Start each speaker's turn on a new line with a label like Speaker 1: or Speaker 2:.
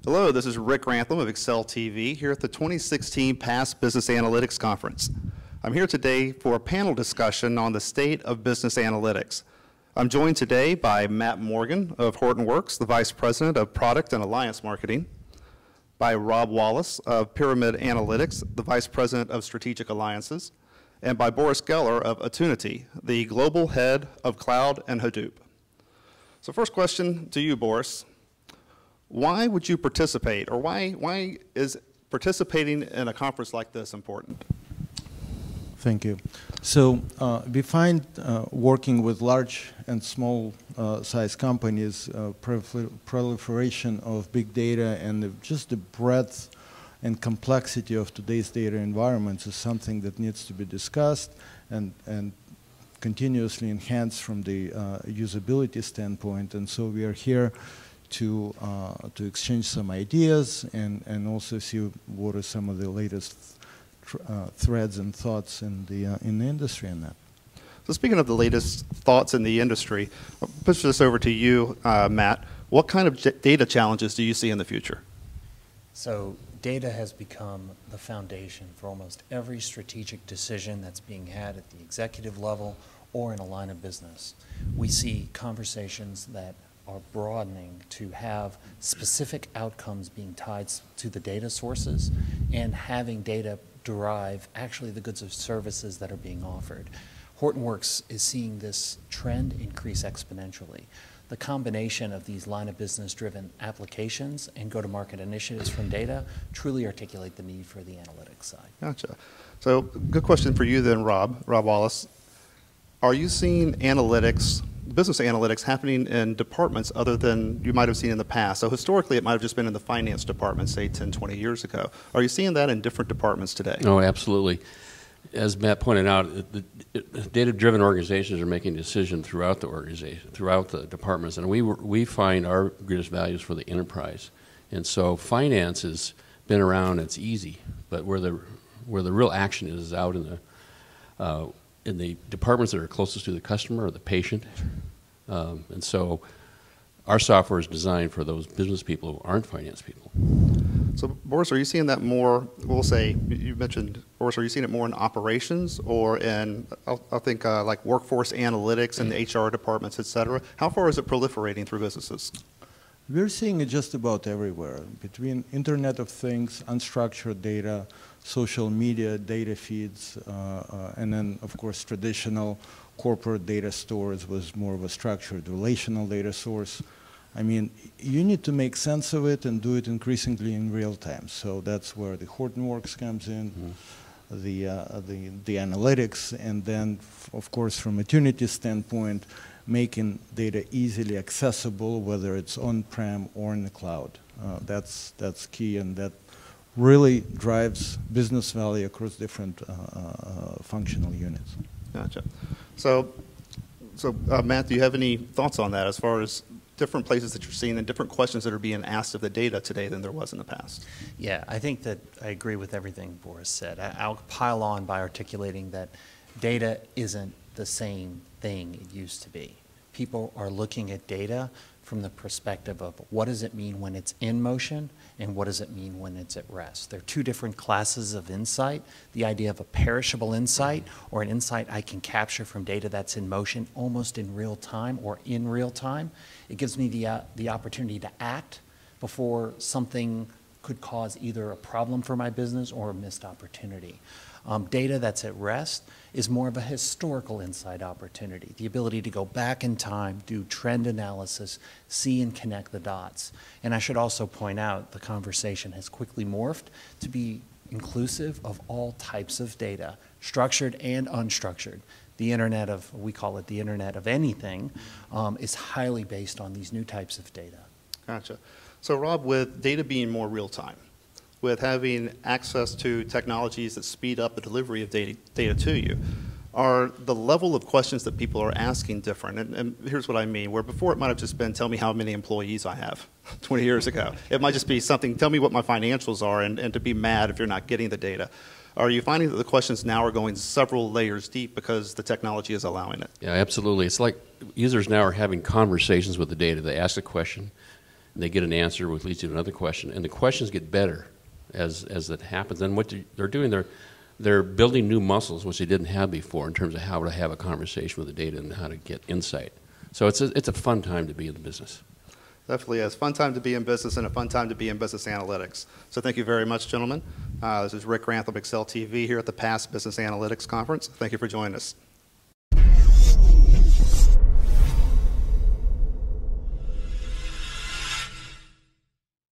Speaker 1: Hello, this is Rick Grantham of Excel TV here at the 2016 Past Business Analytics Conference. I'm here today for a panel discussion on the state of business analytics. I'm joined today by Matt Morgan of Hortonworks, the Vice President of Product and Alliance Marketing, by Rob Wallace of Pyramid Analytics, the Vice President of Strategic Alliances, and by Boris Geller of Attunity, the Global Head of Cloud and Hadoop. So first question to you, Boris. Why would you participate, or why is participating in a conference like this important?
Speaker 2: Thank you. So we find working with large and small size companies, proliferation of big data and just the breadth and complexity of today's data environments is something that needs to be discussed and continuously enhanced from the usability standpoint. And so we are here to exchange some ideas and also see what are some of the latest threads and thoughts in the industry on that.
Speaker 1: So speaking of the latest thoughts in the industry, I'll push this over to you, Matt. What kind of data challenges do you see in the future?
Speaker 3: So data has become the foundation for almost every strategic decision that's being had at the executive level or in a line of business. We see conversations that are broadening to have specific outcomes being tied to the data sources and having data derive actually the goods or services that are being offered. Hortonworks is seeing this trend increase exponentially. The combination of these line of business driven applications and go-to-market initiatives from data truly articulate the need for the analytics side.
Speaker 1: Gotcha. So good question for you then, Rob Wallace. Are you seeing analytics, business analytics, happening in departments other than you might have seen in the past? So historically, it might have just been in the finance department, say 10, 20 years ago. Are you seeing that in different departments today?
Speaker 4: Oh, absolutely. As Matt pointed out, the data-driven organizations are making decisions throughout the organization, throughout the departments, and we find our greatest values for the enterprise. And so finance has been around; it's easy, but where the real action is out in the departments that are closest to the customer or the patient. And so our software is designed for those business people who aren't finance people.
Speaker 1: So, Boris, are you seeing that more, we'll say, you mentioned, Boris, are you seeing it more in operations or in, I think, like workforce analytics and the HR departments, et cetera? How far is it proliferating through businesses?
Speaker 2: We're seeing it just about everywhere, between Internet of Things, unstructured data, social media data feeds, and then, of course, traditional corporate data stores was more of a structured relational data source. I mean, you need to make sense of it and do it increasingly in real time. So that's where the Hortonworks comes in, the analytics, and then, of course, from a Attunity standpoint, making data easily accessible, whether it's on-prem or in the cloud. That's key, and that really drives business value across different functional units.
Speaker 1: Gotcha. So Matt, do you have any thoughts on that as far as different places that you're seeing and different questions that are being asked of the data today than there was in the past?
Speaker 3: Yeah, I think that I agree with everything Boris said. I'll pile on by articulating that data isn't the same thing it used to be. People are looking at data from the perspective of what does it mean when it's in motion and what does it mean when it's at rest. They're two different classes of insight. The idea of a perishable insight or an insight I can capture from data that's in motion almost in real time or in real time. It gives me the opportunity to act before something could cause either a problem for my business or a missed opportunity. Data that's at rest is more of a historical insight opportunity, the ability to go back in time, do trend analysis, see and connect the dots. And I should also point out the conversation has quickly morphed to be inclusive of all types of data, structured and unstructured. The internet of, we call it the internet of anything, is highly based on these new types of data.
Speaker 1: Gotcha. So Rob, with data being more real time, with having access to technologies that speed up the delivery of data to you, are the level of questions that people are asking different? And here's what I mean, where before it might have just been, tell me how many employees I have 20 years ago. It might just be something, tell me what my financials are, and to be mad if you're not getting the data. Are you finding that the questions now are going several layers deep because the technology is allowing it?
Speaker 4: Yeah, absolutely. It's like users now are having conversations with the data. They ask a question, and they get an answer, which leads to another question, and the questions get better as that happens. And what they're doing, they're building new muscles, which they didn't have before, in terms of how to have a conversation with the data and how to get insight. So it's a fun time to be in the business.
Speaker 1: Definitely is. Fun time to be in business and a fun time to be in business analytics. So thank you very much, gentlemen. This is Rick Grantham, Excel TV, here at the PASS Business Analytics Conference. Thank you for joining us.